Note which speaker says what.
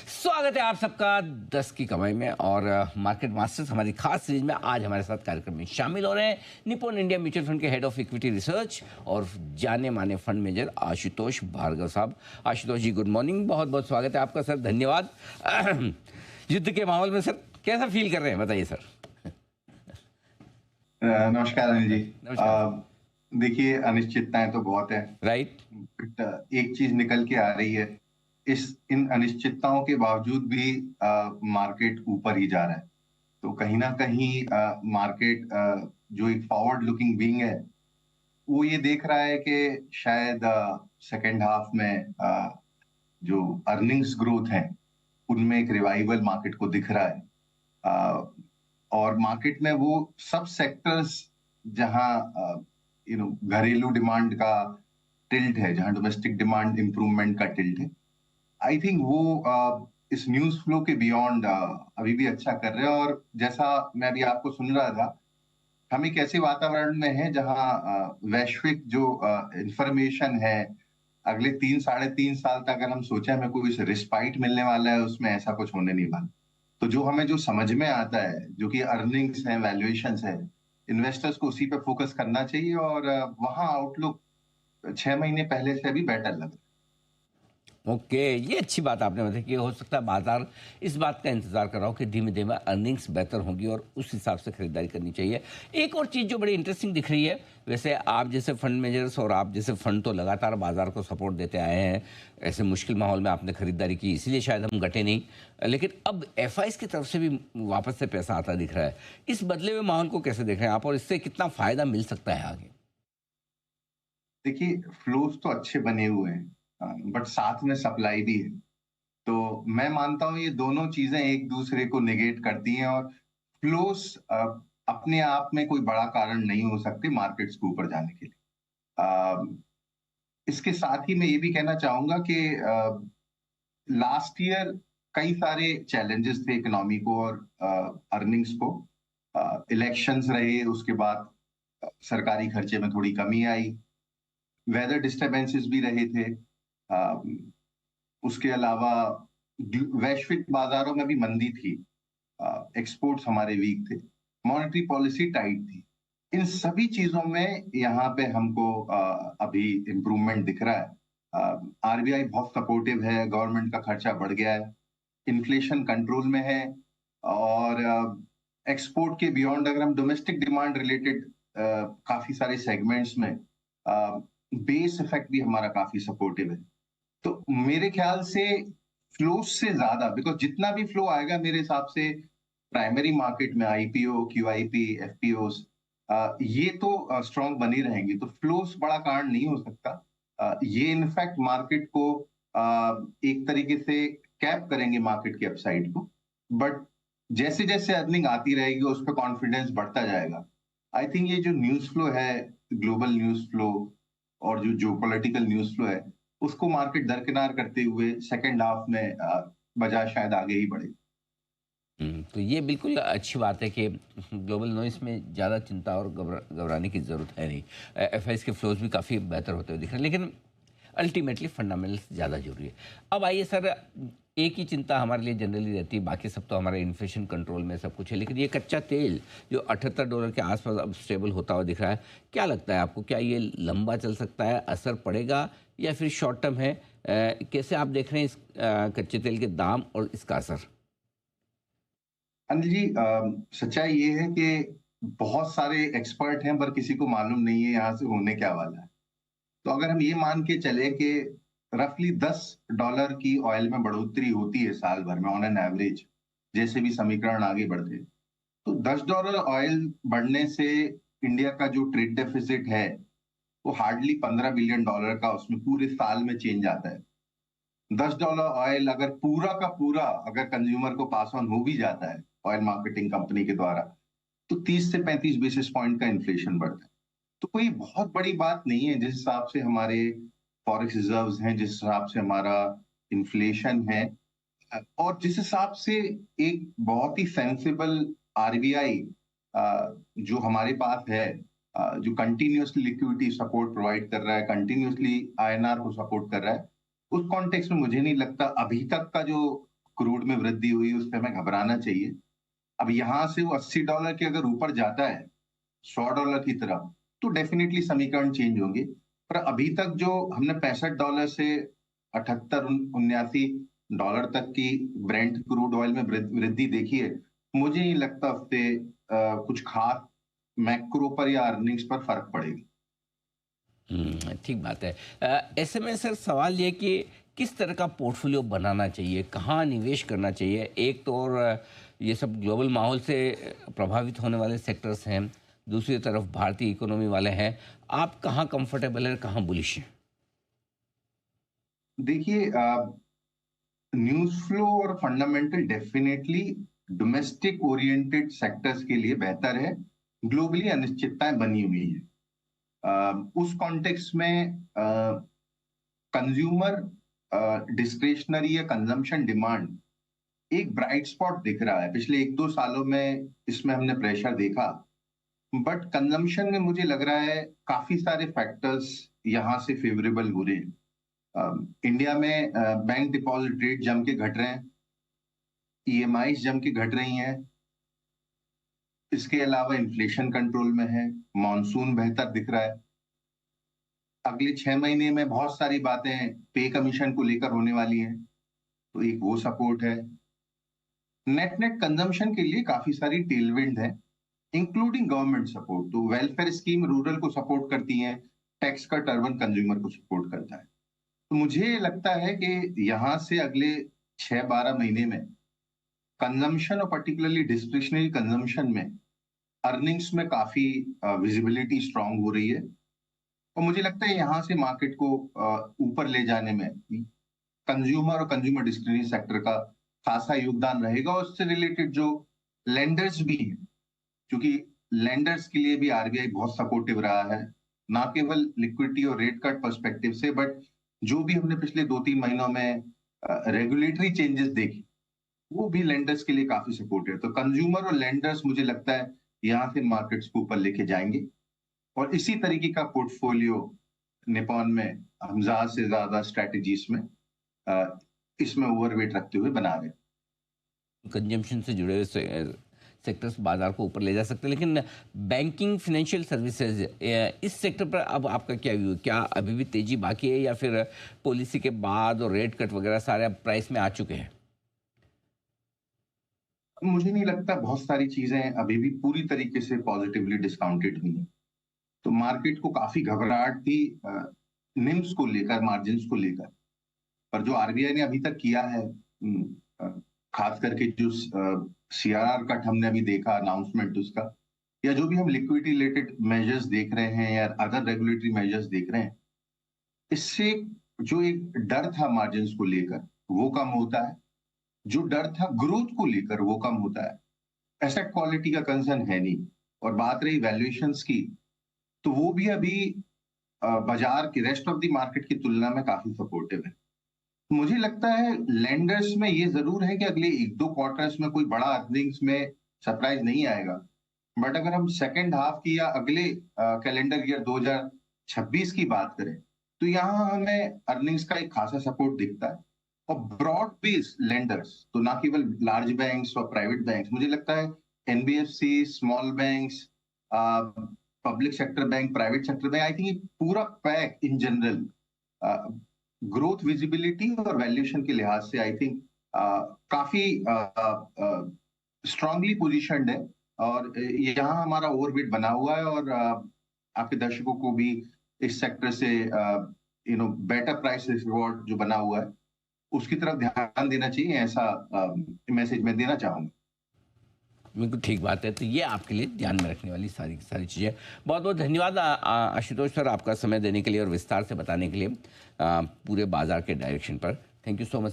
Speaker 1: स्वागत है आप सबका 10 की कमाई में। और मार्केट मास्टर्स हमारी खास सीरीज में आज हमारे साथ कार्यक्रम में शामिल हो रहे हैं निप्पॉन इंडिया म्यूचुअल फंड के हेड ऑफ इक्विटी रिसर्च और जाने माने फंड मैनेजर आशुतोष भार्गव साहब। आशुतोष जी, गुड मॉर्निंग, बहुत बहुत स्वागत है आपका सर, धन्यवाद। युद्ध के माहौल में सर कैसा फील कर रहे हैं, बताइए सर।
Speaker 2: नमस्कार अनिल जी।
Speaker 1: नमस्कार।
Speaker 2: देखिए, अनिश्चितताएं तो बहुत है,
Speaker 1: राइट।
Speaker 2: बट एक चीज निकल के आ रही है, इन अनिश्चितताओं के बावजूद भी मार्केट ऊपर ही जा रहा है। तो कहीं ना कहीं मार्केट जो एक फॉरवर्ड लुकिंग बीइंग है, वो ये देख रहा है कि शायद सेकेंड हाफ में जो अर्निंग्स ग्रोथ है उनमें एक रिवाइवल मार्केट को दिख रहा है। और मार्केट में वो सब सेक्टर्स जहां घरेलू डिमांड का टिल्ट है, जहां डोमेस्टिक डिमांड इंप्रूवमेंट का टिल्ट है, आई थिंक वो इस न्यूज फ्लो के बियॉन्ड अभी भी अच्छा कर रहे हैं। और जैसा मैं अभी आपको सुन रहा था, हम एक ऐसे वातावरण में हैं जहां वैश्विक जो इंफॉर्मेशन है, अगले 3 साढ़े 3 साल तक अगर हम सोचे हमें कोई रिस्पाइट मिलने वाला है, उसमें ऐसा कुछ होने नहीं वाला। तो जो हमें जो समझ में आता है, जो कि अर्निंग्स है, वैल्यूएशंस है, इन्वेस्टर्स को उसी पे फोकस करना चाहिए। और वहां आउटलुक 6 महीने पहले से अभी बेटर लग रहा है।
Speaker 1: ओके, ये अच्छी बात आपने बताई कि हो सकता है बाजार इस बात का इंतजार कर रहा हो कि धीमे धीमे अर्निंग्स बेहतर होंगी और उस हिसाब से खरीदारी करनी चाहिए। एक और चीज़ जो बड़ी इंटरेस्टिंग दिख रही है, वैसे आप जैसे फंड मैनेजर्स और आप जैसे फंड तो लगातार बाजार को सपोर्ट देते आए हैं, ऐसे मुश्किल माहौल में आपने खरीदारी की, इसीलिए शायद हम घटे नहीं। लेकिन अब एफआईज की तरफ से भी वापस से पैसा आता दिख रहा है। इस बदले हुए माहौल को कैसे देख रहे हैं आप और इससे कितना फायदा मिल सकता है आगे?
Speaker 2: देखिए, फ्लोज तो अच्छे बने हुए हैं, बट साथ में सप्लाई भी है। तो मैं मानता हूं ये दोनों चीजें एक दूसरे को नेगेट करती हैं। और फ्लोस अपने आप में कोई बड़ा कारण नहीं हो सकते मार्केट्स के ऊपर जाने के लिए। इसके साथ ही मैं ये भी कहना चाहूंगा कि लास्ट ईयर कई सारे चैलेंजेस थे इकोनॉमी को और अर्निंग्स को। इलेक्शंस रहे, उसके बाद सरकारी खर्चे में थोड़ी कमी आई, वेदर डिस्टर्बेंसेस भी रहे थे। उसके अलावा वैश्विक बाजारों में भी मंदी थी, एक्सपोर्ट्स हमारे वीक थे, मॉनेटरी पॉलिसी टाइट थी। इन सभी चीजों में यहाँ पे हमको अभी इम्प्रूवमेंट दिख रहा है। आरबीआई बहुत सपोर्टिव है, गवर्नमेंट का खर्चा बढ़ गया है, इन्फ्लेशन कंट्रोल में है। और एक्सपोर्ट के बियॉन्ड अगर हम डोमेस्टिक डिमांड रिलेटेड काफी सारे सेगमेंट्स में बेस इफेक्ट भी हमारा काफी सपोर्टिव है। तो मेरे ख्याल से फ्लो से ज्यादा, बिकॉज जितना भी फ्लो आएगा मेरे हिसाब से प्राइमरी मार्केट में आईपीओ, क्यूआईपी, एफपीओस, ये तो स्ट्रॉन्ग बनी रहेंगी। तो फ्लोस बड़ा कारण नहीं हो सकता। ये इनफैक्ट मार्केट को एक तरीके से कैप करेंगे मार्केट के अपसाइड को। बट जैसे जैसे अर्निंग आती रहेगी उस पर कॉन्फिडेंस बढ़ता जाएगा। आई थिंक ये जो न्यूज फ्लो है, ग्लोबल न्यूज फ्लो और जो पॉलिटिकल न्यूज फ्लो है, उसको मार्केट दरकिनार करते हुए सेकेंड हाफ में बाजार शायद आगे ही बढ़े।
Speaker 1: तो ये बिल्कुल अच्छी बात है कि ग्लोबल नॉइस में ज़्यादा चिंता और घबराने की ज़रूरत है नहीं। एफआईज के फ्लोज भी काफ़ी बेहतर होते हुए दिख रहे हैं, लेकिन अल्टीमेटली फंडामेंटल्स ज़्यादा जरूरी है। अब आइए सर, एक ही चिंता हमारे लिए जनरली रहती है, बाकी सब तो हमारे इन्फ्लेशन कंट्रोल में सब कुछ है, लेकिन ये कच्चा तेल जो $78 के आसपास अब स्टेबल होता हुआ दिख रहा है, क्या लगता है आपको, क्या ये लंबा चल सकता है, असर पड़ेगा या फिर शॉर्ट टर्म है? कैसे आप देख रहे हैं इस कच्चे तेल के दाम और इसका असर?
Speaker 2: अनिल जी, सच्चाई ये है कि बहुत सारे एक्सपर्ट हैं पर किसी को मालूम नहीं है यहाँ से होने क्या वाला है। तो अगर हम ये मान के चले कि रफली $10 की ऑयल में बढ़ोतरी होती है साल भर में ऑन एन एवरेज, जैसे भी समीकरण आगे बढ़ते हैं, तो $10 ऑयल बढ़ने से इंडिया का जो ट्रेड डेफिसिट है वो हार्डली $15 बिलियन का उसमें पूरे साल में चेंज आता है। $10 ऑयल अगर पूरा का पूरा अगर कंज्यूमर को पास ऑन हो भी जाता है ऑयल मार्केटिंग कंपनी के द्वारा, तो 30 से 35 बेसिस पॉइंट का इन्फ्लेशन बढ़ता है। तो कोई बहुत बड़ी बात नहीं है जिस हिसाब से हमारे फॉरेक्स रिजर्व्स हैं, जिस हिसाब से हमारा इन्फ्लेशन है, और जिस हिसाब से एक बहुत ही सेंसिबल आरबीआई जो हमारे पास है, जो कंटिन्यूअसली लिक्विडिटी सपोर्ट प्रोवाइड कर रहा है, कंटिन्यूअसली आईएनआर को सपोर्ट कर रहा है, उस कॉन्टेक्स्ट में मुझे नहीं लगता अभी तक का जो क्रूड में वृद्धि हुई, उस पे हमें घबराना चाहिए। अब यहाँ से वो $80 के अगर ऊपर जाता है, $100 की तरफ, तो डेफिनिटली समीकरण चेंज होंगे। पर अभी तक जो हमने $65 से 78-79 तक की ब्रेंट क्रूड ऑयल में वृद्धि देखी है, मुझे नहीं लगता उससे कुछ खास मैक्रो पर या अर्निंग्स पर फर्क पड़ेगा।
Speaker 1: ठीक बात है। ऐसे में सर सवाल ये कि किस तरह का पोर्टफोलियो बनाना चाहिए, कहाँ निवेश करना चाहिए? एक तो और ये सब ग्लोबल माहौल से प्रभावित होने वाले सेक्टर्स हैं, दूसरी तरफ भारतीय इकोनॉमी वाले हैं। आप कहाँ कंफर्टेबल हैं, कहाँ बुलिश हैं?
Speaker 2: देखिए, न्यूज़ फ्लो और fundamental definitely domestic oriented sectors के लिए बेहतर है। ग्लोबली अनिश्चितताएं बनी हुई हैं। उस कॉन्टेक्स्ट में कंज्यूमर डिस्क्रिशनरी या कंजम्पशन डिमांड एक ब्राइट स्पॉट दिख रहा है। पिछले 1-2 सालों में इसमें हमने प्रेशर देखा, बट कंजम्पशन में मुझे लग रहा है काफी सारे फैक्टर्स यहाँ से फेवरेबल हो रहे हैं। इंडिया में बैंक डिपॉजिट रेट जम के घट रहे हैं, ईएमआई जम के घट रही हैं। इसके अलावा इन्फ्लेशन कंट्रोल में है, मॉनसून बेहतर दिख रहा है। अगले 6 महीने में बहुत सारी बातें पे कमीशन को लेकर होने वाली हैं, तो एक वो सपोर्ट है। नेट नेट कंजम्पशन के लिए काफी सारी टेलविंड है, इंक्लूडिंग गवर्नमेंट सपोर्ट। तो वेलफेयर स्कीम रूरल को सपोर्ट करती है, टैक्स कट अर्बन कंज्यूमर को सपोर्ट करता है। तो मुझे लगता है कि यहाँ से अगले 6-12 महीने में कंजम्पशन और पर्टिकुलरली डिस्क्रिशनरी कंजम्पशन में अर्निंग्स में काफी विजिबिलिटी स्ट्रांग हो रही है, और मुझे लगता है यहाँ से मार्केट को ऊपर ले जाने में कंज्यूमर और कंज्यूमर डिस्क्रिशनरी सेक्टर का खासा योगदान रहेगा। और उससे रिलेटेड जो लेंडर्स भी हैं, क्योंकि लेंडर्स के लिए भी आरबीआई बहुत सपोर्टिव रहा है, ना केवल लिक्विडिटी और रेट कट पर्सपेक्टिव से, बट जो भी हमने पिछले 2-3 महीनों में रेगुलेटरी चेंजेस देखे, वो भी लेंडर्स के लिए काफी सपोर्टिव है। तो कंज्यूमर और लेंडर्स मुझे लगता है यहाँ से मार्केट्स को ऊपर लेके जाएंगे, और इसी तरीके का पोर्टफोलियो निपॉन में हम ज्यादा से ज्यादा स्ट्रेटेजीज में इसमें ओवरवेट रखते हुए बना रहे हैं।
Speaker 1: कंजम्पशन से जुड़े हुए सेक्टर्स बाजार को ऊपर ले जा सकते हैं, लेकिन बैंकिंग फाइनेंशियल सर्विसेज इस सेक्टर पर अब आपका क्या व्यू है? क्या अभी भी तेजी बाकी है, या फिर पॉलिसी के बाद और रेट कट वगैरह सारे अब प्राइस में आ चुके हैं?
Speaker 2: मुझे नहीं लगता बहुत सारी चीजें अभी भी पूरी तरीके से पॉजिटिवली डिस्काउंटेड हुई हैं। तो मार्केट को काफी घबराहट थी निम्स को लेकर, मार्जिन्स को लेकर। पर जो आरबीआई ने अभी तक किया है, खास करके जो सीआरआर कट हमने अभी देखा, अनाउंसमेंट उसका, या जो भी हम लिक्विडिटी रिलेटेड मेजर्स देख रहे हैं या अदर रेगुलेटरी मेजर्स देख रहे हैं, इससे जो एक डर था मार्जिन्स को लेकर वो कम होता है, जो डर था ग्रोथ को लेकर वो कम होता है। एसेट क्वालिटी का कंसर्न है नहीं। और बात रही वैल्यूएशंस की, तो वो भी अभी बाजार के रेस्ट ऑफ द मार्केट की तुलना में काफी सपोर्टिव है। मुझे लगता है लेंडर्स में ये जरूर है कि अगले 1-2 क्वार्टर्स में कोई बड़ा अर्निंग्स में सरप्राइज नहीं आएगा, बट अगर हम सेकेंड हाफ की या अगले कैलेंडर ईयर 2026 की बात करें, तो यहाँ हमें अर्निंग्स का एक खासा सपोर्ट दिखता है। और ब्रॉड बेस्ड लेंडर्स, तो ना केवल लार्ज बैंक्स और प्राइवेट बैंक्स, मुझे लगता है NBFC, small banks, public sector bank, private sector bank, I think पूरा pack in general growth visibility और वैल्यूएशन के लिहाज से आई थिंक काफी स्ट्रांगली पोजीशन्ड है। और यहाँ हमारा ओवरवेट बना हुआ है, और आपके दर्शकों को भी इस सेक्टर से बेटर प्राइस रिवॉर्ड जो बना हुआ है उसकी तरफ ध्यान देना चाहिए, ऐसा मैसेज मैं देना चाहूंगा।
Speaker 1: बिल्कुल ठीक बात है। तो ये आपके लिए ध्यान में रखने वाली सारी सारी चीज़ें। बहुत बहुत धन्यवाद आशुतोष सर, आपका समय देने के लिए और विस्तार से बताने के लिए पूरे बाजार के डायरेक्शन पर। Thank you so much.